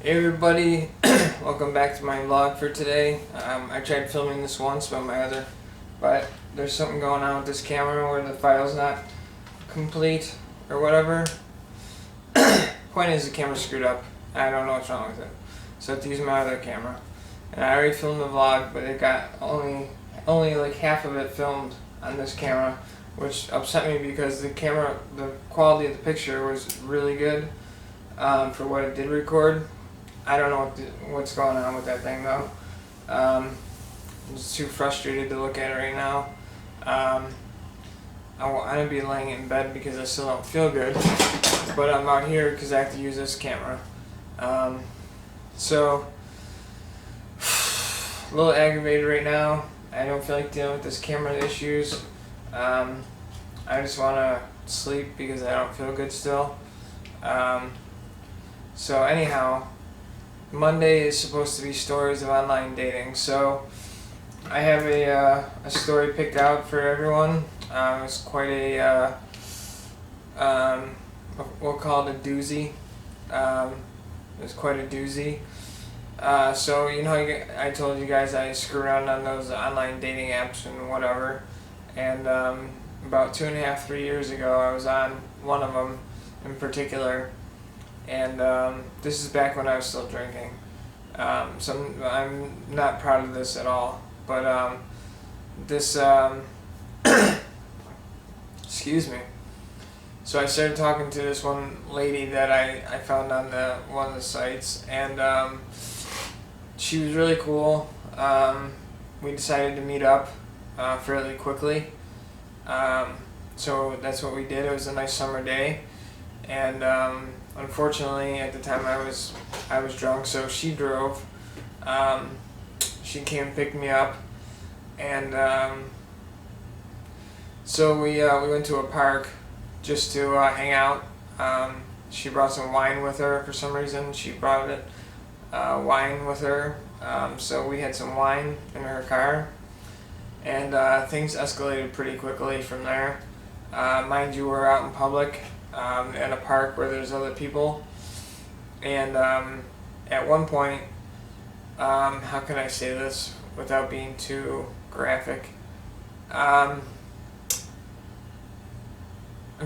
Hey everybody, welcome back to my vlog for today. I tried filming this once but there's something going on with this camera where the file's not complete or whatever. Point is, the camera's screwed up. I don't know what's wrong with it. So I have to use my other camera. And I already filmed the vlog, but it got only like half of it filmed on this camera, which upset me because the quality of the picture was really good for what it did record. I don't know what's going on with that thing though. I'm just too frustrated to look at it right now. I'm gonna be laying in bed because I still don't feel good, but I'm out here because I have to use this camera. So a little aggravated right now. I don't feel like dealing with this camera issues. I just want to sleep because I don't feel good still. So anyhow, Monday is supposed to be stories of online dating. So I have a story picked out for everyone. It's quite a we'll call it a doozy. It's quite a doozy. So you know, I told you guys I screw around on those online dating apps and whatever. And about 2.5, 3 years ago, I was on one of them in particular. And this is back when I was still drinking. So I'm not proud of this at all. But this, excuse me. So I started talking to this one lady that I found on one of the sites, and she was really cool. We decided to meet up fairly quickly. So that's what we did. It was a nice summer day, and unfortunately at the time I was drunk, so she drove. She came and picked me up, and so we went to a park just to hang out. She brought some wine with her for some reason. She brought wine with her, so we had some wine in her car, and things escalated pretty quickly from there. Mind you, we're out in public in a park where there's other people, and at one point, how can I say this without being too graphic? I'm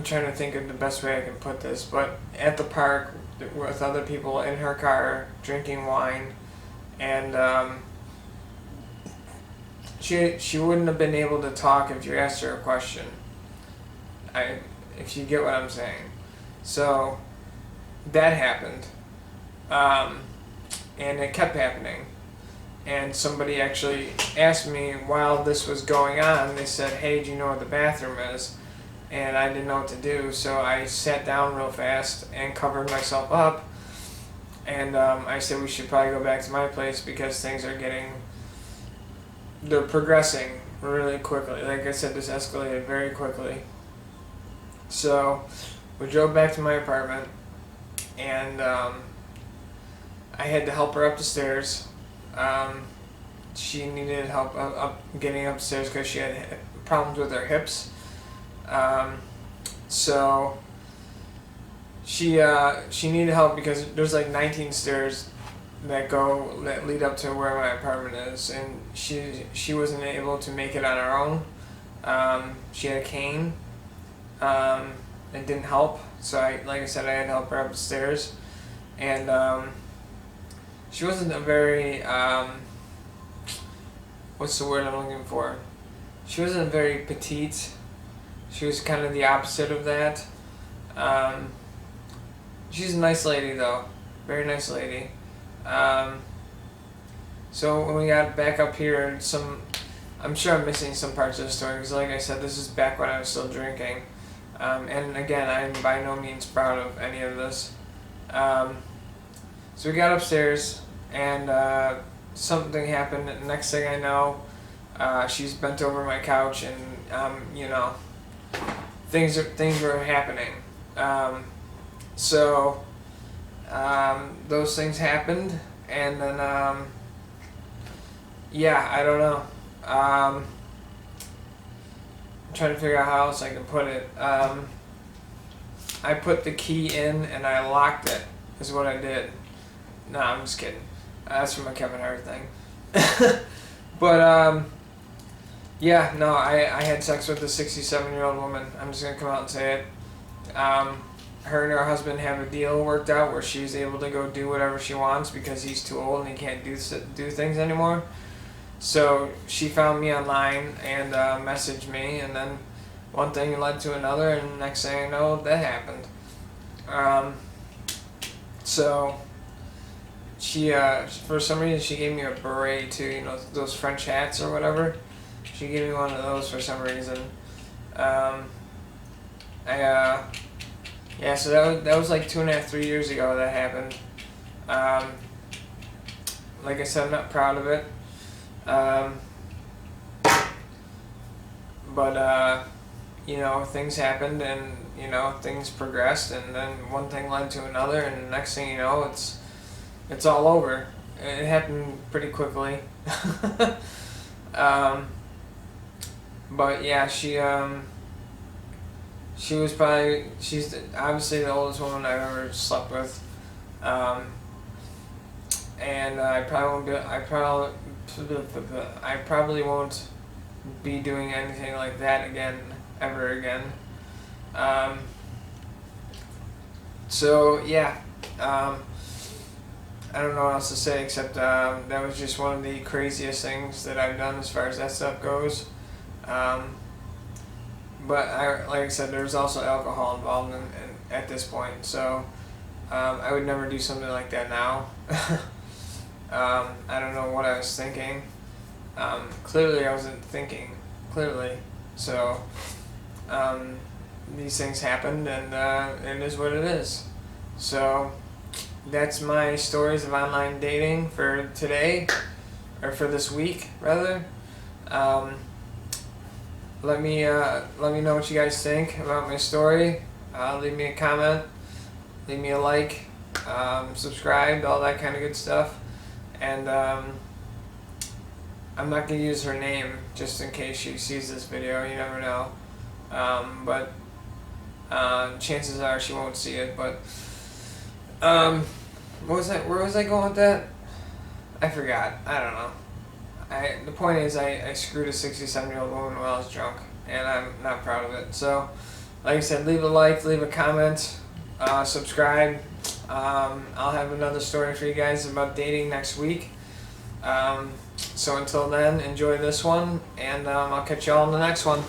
trying to think of the best way I can put this, but at the park with other people in her car drinking wine, and she wouldn't have been able to talk if you asked her a question. If you get what I'm saying. So that happened, and it kept happening. And somebody actually asked me while this was going on. They said, "Hey, do you know where the bathroom is?" And I didn't know what to do, so I sat down real fast and covered myself up. And I said we should probably go back to my place because things are they're progressing really quickly. Like I said, this escalated very quickly. So we drove back to my apartment, and I had to help her up the stairs. She needed help getting upstairs because she had problems with her hips. So she needed help because there's like 19 stairs that lead up to where my apartment is, and she wasn't able to make it on her own. She had a cane. It didn't help, so like I said, I had to help her up the stairs, and she wasn't a very what's the word I'm looking for? She wasn't very petite. She was kind of the opposite of that. She's a nice lady though, very nice lady. So when we got back up here, I'm sure I'm missing some parts of the story because, like I said, this is back when I was still drinking. And again, I'm by no means proud of any of this. So we got upstairs, and something happened. Next thing I know, she's bent over my couch, and you know, things were happening. So those things happened, and then yeah, I don't know. I'm trying to figure out how else I can put it. I put the key in and I locked it, is what I did. No, I'm just kidding. That's from a Kevin Hart thing. But yeah, no, I had sex with a 67-year-old woman. I'm just gonna come out and say it. Her and her husband have a deal worked out where she's able to go do whatever she wants because he's too old and he can't do things anymore. So she found me online and messaged me, and then one thing led to another, and next thing I know, that happened. So she, for some reason, she gave me a beret too. You know, those French hats or whatever. She gave me one of those for some reason. Yeah, so that was like 2.5, 3 years ago that happened. Like I said, I'm not proud of it. But you know, things happened, and you know, things progressed, and then one thing led to another, and the next thing you know, it's all over. It happened pretty quickly. But yeah, she's obviously the oldest woman I've ever slept with, and I probably won't be doing anything like that again, ever again. So yeah, I don't know what else to say except that was just one of the craziest things that I've done as far as that stuff goes. But like I said, there's also alcohol involved at this point, so I would never do something like that now. I don't know what I was thinking. Clearly I wasn't thinking, clearly. So these things happened, and it is what it is. So that's my stories of online dating for today, or for this week, rather. Let me know what you guys think about my story. Leave me a comment, leave me a like, subscribe, all that kind of good stuff. And I'm not going to use her name just in case she sees this video. You never know. But chances are she won't see it. But where was I going with that? I forgot. I don't know. The point is, I screwed a 67-year-old woman while I was drunk, and I'm not proud of it. So, like I said, leave a like, leave a comment, subscribe. I'll have another story for you guys about dating next week. So until then, enjoy this one, and I'll catch y'all in the next one.